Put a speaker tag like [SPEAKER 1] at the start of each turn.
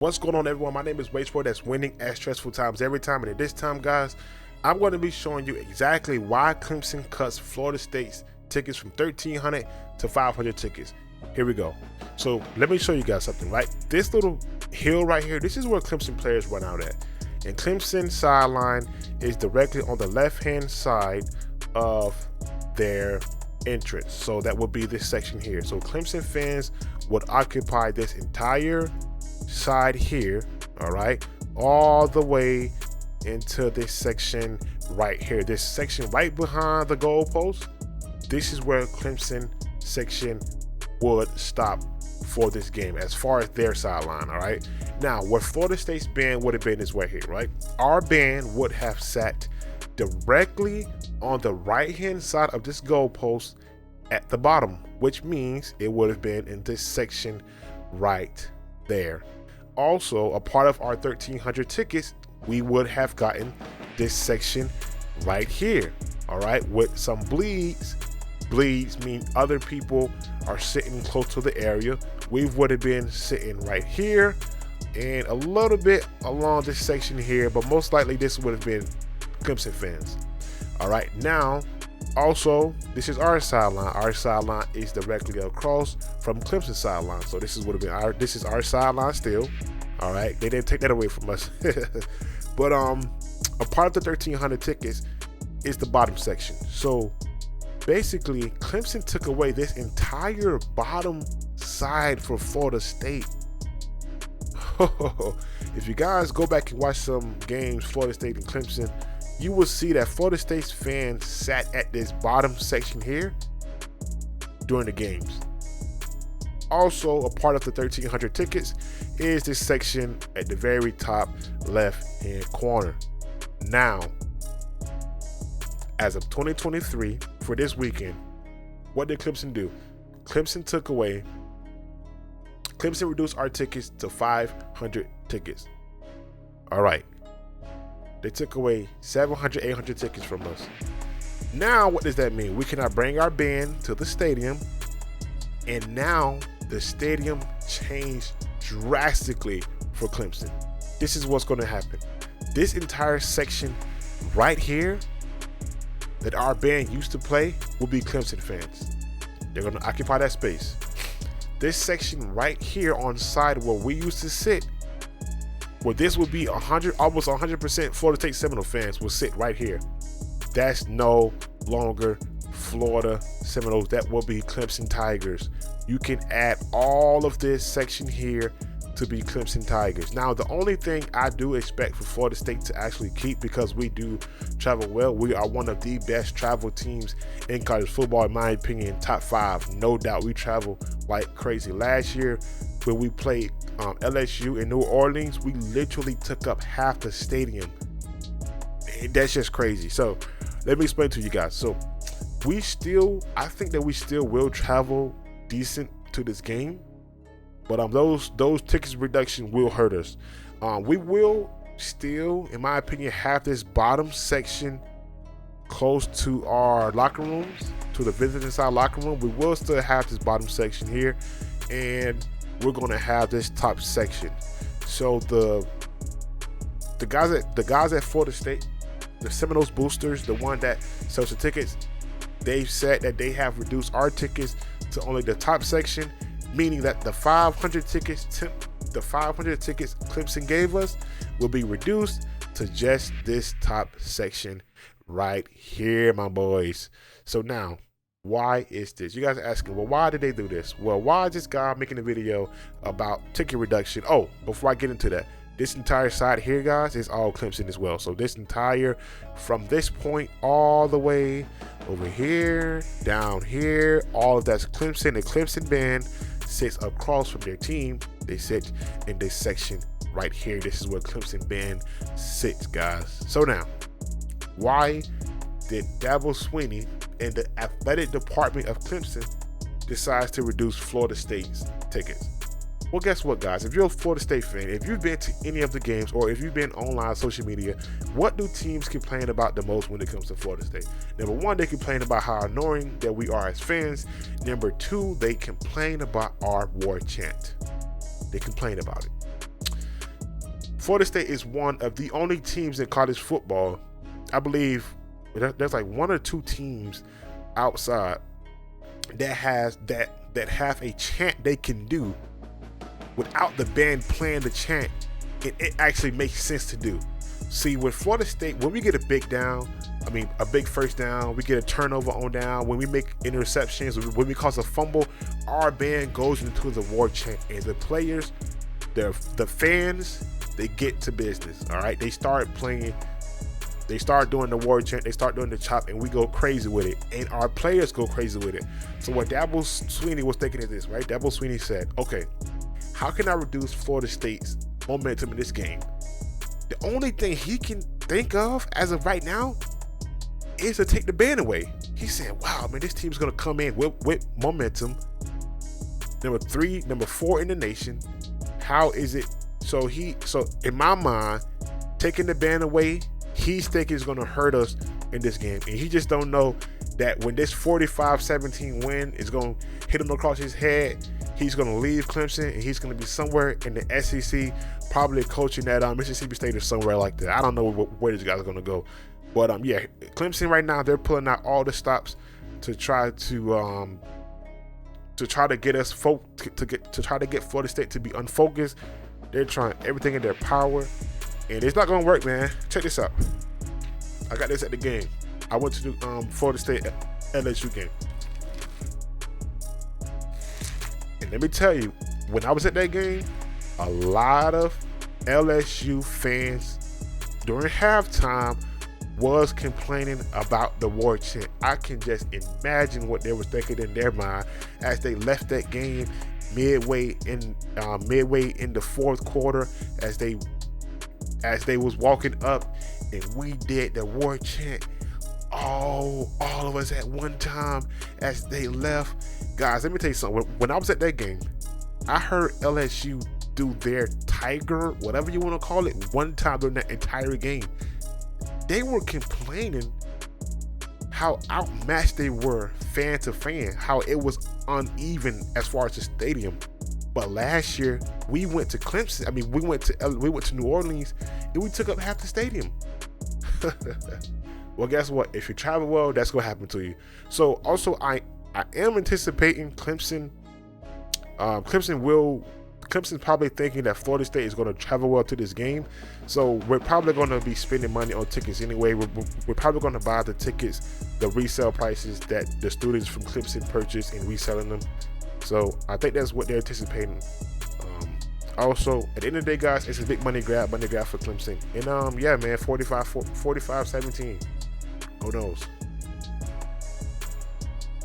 [SPEAKER 1] What's going on, everyone? My name is Baseball. That's winning at stressful times every time. And at this time, guys, I'm going to be showing you exactly why Clemson cuts Florida State's tickets from 1,300 to 500 tickets. Here we go. So let me show you guys something, right? This little hill right here, this is where Clemson players run out at. And Clemson sideline is directly on the left-hand side of their entrance. So that would be this section here. So Clemson fans would occupy this entire side here, all right, all the way into this section right here, this section right behind the goalpost. This is where Clemson section would stop for this game as far as their sideline. All right, now where Florida State's band would have been is right here, right? Our band would have sat directly on the right hand side of this goalpost at the bottom, which means it would have been in this section right there. Also, a part of our 1,300 tickets, we would have gotten this section right here, all right, with some bleeds. Bleeds mean other people are sitting close to the area. We would have been sitting right here and a little bit along this section here, but most likely this would have been Clemson fans. All right, now also this is our sideline. Our sideline is directly across from Clemson sideline, so this is would have been our sideline still. All right, they didn't take that away from us. But a part of the 1,300 tickets is the bottom section. So basically Clemson took away this entire bottom side for Florida State. If you guys go back and watch some games, Florida State and Clemson, you will see that Florida State's fans sat at this bottom section here during the games. Also, a part of the 1,300 tickets is this section at the very top left hand corner. Now, as of 2023, for this weekend, what did Clemson do? Clemson reduced our tickets to 500 tickets. All right. They took away 700, 800 tickets from us. Now, what does that mean? We cannot bring our band to the stadium. And now the stadium changed drastically for Clemson. This is what's going to happen. This entire section right here that our band used to play will be Clemson fans. They're going to occupy that space. This section right here on the side where we used to sit, where this would be almost 100% Florida State Seminole fans will sit right here. That's no longer Florida Seminoles. That will be Clemson Tigers. You can add all of this section here to be Clemson Tigers. Now, the only thing I do expect for Florida State to actually keep, because we do travel well, we are one of the best travel teams in college football, in my opinion, top 5, no doubt. We travel like crazy. Last year, when we played LSU in New Orleans, we literally took up half the stadium. That's just crazy. So let me explain to you guys. So I think that we still will travel decent to this game, but those tickets reduction will hurt us. We will still, in my opinion, have this bottom section close to our locker rooms, to the visiting side locker room. We will still have this bottom section here, and we're going to have this top section. So the guys at Florida State, the Seminoles boosters, the one that sells the tickets, they've said that they have reduced our tickets to only the top section, meaning that the 500 tickets Clemson gave us will be reduced to just this top section right here, my boys. So now, why is this? You guys are asking, well, why did they do this? Well, why is this guy making a video about ticket reduction? Oh, before I get into that, this entire side here, guys, is all Clemson as well. So this entire, from this point all the way over here, down here, all of that's Clemson. The Clemson band sits across from their team. They sit in this section right here. This is where Clemson band sits, guys. So now, why did Dabo Swinney and the athletic department of Clemson decides to reduce Florida State's tickets? Well, guess what, guys? If you're a Florida State fan, if you've been to any of the games, or if you've been online social media, what do teams complain about the most when it comes to Florida State? Number one, they complain about how annoying that we are as fans. Number two, they complain about our war chant. They complain about it. Florida State is one of the only teams in college football, I believe, there's like one or two teams outside that have a chant they can do without the band playing the chant. It actually makes sense to do. See, with Florida State, when we get a big first down, we get a turnover on down, when we make interceptions, when we cause a fumble, our band goes into the war chant, and the players, the fans, they get to business. All right, they start playing, they start doing the war chant, they start doing the chop, and we go crazy with it, and our players go crazy with it. So what Dabo Swinney was thinking is this, right? Dabo Swinney said, okay, how can I reduce Florida State's momentum in this game? The only thing he can think of as of right now is to take the band away. He said, wow, man, this team's going to come in with momentum. Number 4 in the nation. How is it? So in my mind, taking the band away, he's thinking it's going to hurt us in this game. And he just don't know that when this 45-17 win is going to hit him across his head, he's going to leave Clemson and he's going to be somewhere in the SEC, probably coaching at Mississippi State or somewhere like that. I don't know where these guys are going to go. But yeah, Clemson right now, they're pulling out all the stops to try to get us to try to get Florida State to be unfocused. They're trying everything in their power, and it's not going to work, man. Check this out. I got this at the game. I went to the Florida State LSU game. And let me tell you, when I was at that game, a lot of LSU fans during halftime was complaining about the war chant. I can just imagine what they were thinking in their mind as they left that game midway in the fourth quarter, as they was walking up, and we did the war chant. All of us at one time as they left. Guys, let me tell you something. When I was at that game, I heard LSU do their Tiger, whatever you want to call it, one time during that entire game. They were complaining how outmatched they were fan to fan, how it was uneven as far as the stadium. But last year, we went to Clemson. We went to New Orleans, and we took up half the stadium. Well, guess what? If you travel well, that's going to happen to you. So also, I am anticipating Clemson. Clemson's probably thinking that Florida State is going to travel well to this game. So we're probably going to be spending money on tickets anyway. We're probably going to buy the tickets, the resale prices that the students from Clemson purchase, and reselling them. So I think that's what they're anticipating. Also, at the end of the day, guys, it's a big money grab for Clemson. And yeah, man, 45-17. Who knows?